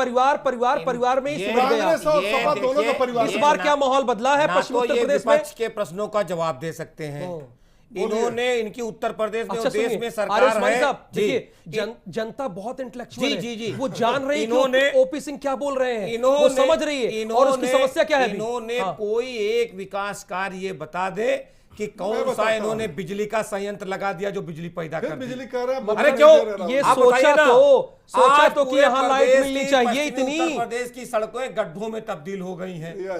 [SPEAKER 1] परिवार में ही
[SPEAKER 3] ये-
[SPEAKER 1] सिमट गया।
[SPEAKER 2] कांग्रेस और
[SPEAKER 3] ये
[SPEAKER 2] सपा दोनों का
[SPEAKER 3] देखिए,
[SPEAKER 2] परिवार
[SPEAKER 1] इस
[SPEAKER 3] ये
[SPEAKER 1] बार
[SPEAKER 3] ना-
[SPEAKER 1] क्या माहौल बदला है
[SPEAKER 3] ना
[SPEAKER 1] पश्चिम
[SPEAKER 3] तो
[SPEAKER 1] उत्तर
[SPEAKER 3] ये
[SPEAKER 1] प्रदेश में?
[SPEAKER 3] विपक्ष के प्रश्नों का जवाब दे सकते हैं। इन्होंने इनकी उत्तर प्रदेश में
[SPEAKER 1] अच्छा
[SPEAKER 3] देश
[SPEAKER 1] सुनिए,
[SPEAKER 3] में
[SPEAKER 1] आरे
[SPEAKER 3] सरकार
[SPEAKER 1] उस्मानी
[SPEAKER 3] है
[SPEAKER 1] साहब,
[SPEAKER 3] जी।
[SPEAKER 1] देखिए जनता बहुत इंटेलेक्चुअल
[SPEAKER 3] जी,
[SPEAKER 1] है।
[SPEAKER 3] जी, जी।
[SPEAKER 1] वो जान रही है
[SPEAKER 3] इन्होंने-
[SPEAKER 1] कि ओपी सिंह क्या बोल रहे हैं, वो समझ रही है और उसकी समस्या क्या है अभी।
[SPEAKER 3] इन्होंने
[SPEAKER 1] हाँ।
[SPEAKER 3] कोई एक विकास कार्य ये बता दे कि कौन सा
[SPEAKER 2] बताता
[SPEAKER 3] इन्होंने बिजली का संयंत्र लगा दिया जो बिजली पैदा
[SPEAKER 2] फिर
[SPEAKER 3] कर दी।
[SPEAKER 2] बिजली कह रहे हैं,
[SPEAKER 3] अरे
[SPEAKER 2] बोलने
[SPEAKER 3] क्यों?
[SPEAKER 2] नहीं दे रहे
[SPEAKER 1] ये
[SPEAKER 2] राहुल।
[SPEAKER 3] आप बताइए ना।
[SPEAKER 1] सोचा
[SPEAKER 3] आज
[SPEAKER 1] तो कि
[SPEAKER 3] पूरे
[SPEAKER 1] यहाँ लाइट
[SPEAKER 3] प्रदेश
[SPEAKER 1] मिलनी
[SPEAKER 3] की
[SPEAKER 1] चाहिए
[SPEAKER 3] पश्चिमी
[SPEAKER 1] इतनी।
[SPEAKER 3] उत्तर प्रदेश की सड़कें गड्ढों में तब्दील हो गई हैं।
[SPEAKER 2] या।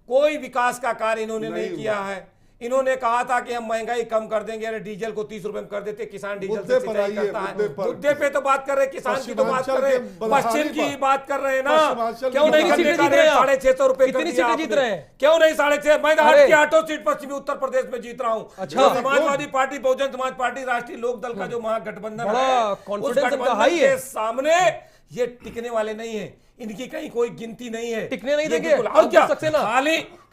[SPEAKER 3] कोई विकास का कार्य इन्होंने नहीं
[SPEAKER 2] नहीं
[SPEAKER 3] किया है। इन्होंने कहा था कि हम महंगाई कम कर देंगे, अरे डीजल को 30 रुपए में कर देते, किसान डीजल
[SPEAKER 2] मुद्दे
[SPEAKER 3] से
[SPEAKER 2] पर
[SPEAKER 3] सिंचाई
[SPEAKER 2] आइए,
[SPEAKER 3] करता है।
[SPEAKER 2] मुद्दे पर।
[SPEAKER 3] मुद्दे पे तो बात कर रहे हैं, किसान की तो बात कर रहे हैं,
[SPEAKER 2] पश्चिमांचल के
[SPEAKER 3] पश्चिम की
[SPEAKER 2] बलहारी
[SPEAKER 3] बात कर रहे हैं ना।
[SPEAKER 2] पश्चिमांचल
[SPEAKER 3] क्यों
[SPEAKER 2] की
[SPEAKER 3] नहीं
[SPEAKER 1] कितनी
[SPEAKER 3] गन्ने
[SPEAKER 1] सीटें
[SPEAKER 3] का
[SPEAKER 1] जीत रहे हैं
[SPEAKER 3] रेट
[SPEAKER 1] आप?
[SPEAKER 3] 650 रुपए कर
[SPEAKER 1] कितनी
[SPEAKER 3] दिया
[SPEAKER 1] सीटें जीत
[SPEAKER 3] आपने?
[SPEAKER 1] रहे हैं?
[SPEAKER 3] क्यों नहीं 6.5? मैं तो
[SPEAKER 1] अरे।
[SPEAKER 3] 8 सीट पश्चिमी उत्तर प्रदेश में जीत रहा हूँ।
[SPEAKER 1] अच्छा।
[SPEAKER 3] जो समाजवादी पार्टी, बहुजन समाज पार्टी, राष्ट्रीय लोक दल का जो महागठबंधन
[SPEAKER 1] बड़ा
[SPEAKER 3] है, उस
[SPEAKER 1] confidence इनका
[SPEAKER 3] गठबंधन
[SPEAKER 1] high है।
[SPEAKER 3] के सामने ये टिकने वाले नहीं है, इनकी कहीं कोई गिनती नहीं है,
[SPEAKER 1] टिकने नहीं
[SPEAKER 3] ये
[SPEAKER 1] देंगे।
[SPEAKER 3] बिल्कुल- और क्या,
[SPEAKER 1] सक्सेना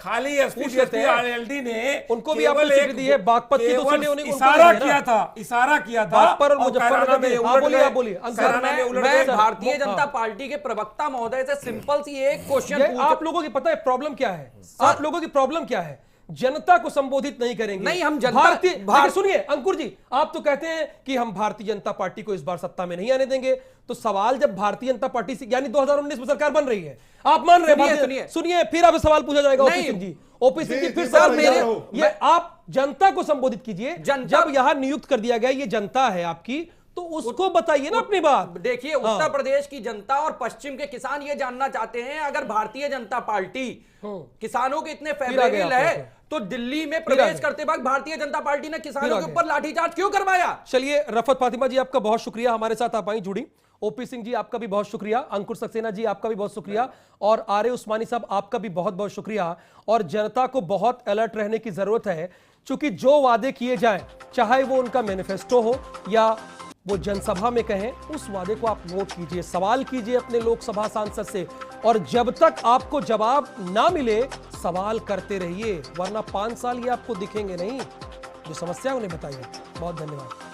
[SPEAKER 3] खाली एसपी
[SPEAKER 1] पूछ लेते हैं।
[SPEAKER 3] आरएलडी ने
[SPEAKER 1] उनको भी
[SPEAKER 3] केवल
[SPEAKER 1] आपने
[SPEAKER 3] एक-
[SPEAKER 1] स्वीकृति दी है, बागपत की तो
[SPEAKER 3] केवल
[SPEAKER 1] सीटें उनको
[SPEAKER 3] इशारा
[SPEAKER 1] देना है ना।
[SPEAKER 3] इशारा किया था
[SPEAKER 1] बागपत और मुजफ्फरनगर
[SPEAKER 3] कैराना में
[SPEAKER 1] में- हाँ,
[SPEAKER 3] उलट
[SPEAKER 1] बोलिए,
[SPEAKER 3] गए,
[SPEAKER 1] आप बोलिए। अंकल,
[SPEAKER 3] कैराना में उलट
[SPEAKER 5] मैं
[SPEAKER 3] गए।
[SPEAKER 5] भारतीय
[SPEAKER 1] हाँ।
[SPEAKER 5] जनता पार्टी के प्रवक्ता महोदय से सिंपल सी एक क्वेश्चन
[SPEAKER 1] ये आप लोगों की पता है प्रॉब्लम क्या है? आप लोगों की प्रॉब्लम क्या है? जनता को संबोधित नहीं करेंगे।
[SPEAKER 5] नहीं, हम जनता-
[SPEAKER 1] भारतीय देखिए, सुनिए अंकुर जी, आप तो कहते हैं कि हम भारतीय जनता पार्टी को इस बार सत्ता में नहीं आने देंगे। तो सवाल जब भारतीय जनता पार्टी से, यानी 2019 में सरकार बन रही है, आप मान रहे हैं? सुनिए, फिर आप सवाल पूछा जाएगा ओपी सिंह जी। ओपी सिंह जी, फिर सवाल मेरे, ये आप जनता को संबोधित कीजिए। जब यहां नियुक्त कर दिया गया, ये जनता है आपकी, तो उसको बताइए ना अपनी बात।
[SPEAKER 5] देखिए, उत्तर प्रदेश की जनता और पश्चिम के किसान ये जानना चाहते हैं, अगर भारतीय जनता पार्टी किसानों के इतने फेवरेबल है, तो दिल्ली में प्रवेश करते वक्त भारतीय जनता पार्टी ने किसानों के ऊपर लाठीचार्ज क्यों करवाया?
[SPEAKER 1] चलिए, रफत फातिमा जी, आपका बहुत शुक्रिया हमारे साथ आप आई जुड़ी। ओपी सिंह जी, आपका भी बहुत शुक्रिया। अंकुर सक्सेना जी, आपका भी बहुत शुक्रिया। और आर.ए. उस्मानी साहब, आपका भी बहुत बहुत शुक्रिया। और जनता को बहुत अलर्ट रहने की जरूरत है, क्योंकि जो वादे किए जाएं, चाहे वो उनका मैनिफेस्टो हो या वो जनसभा में कहें, उस वादे को आप नोट कीजिए, सवाल कीजिए अपने लोकसभा सांसद से, और जब तक आपको जवाब ना मिले सवाल करते रहिए, वरना 5 साल ये आपको दिखेंगे नहीं। जो समस्या उन्हें बताइए। बहुत धन्यवाद।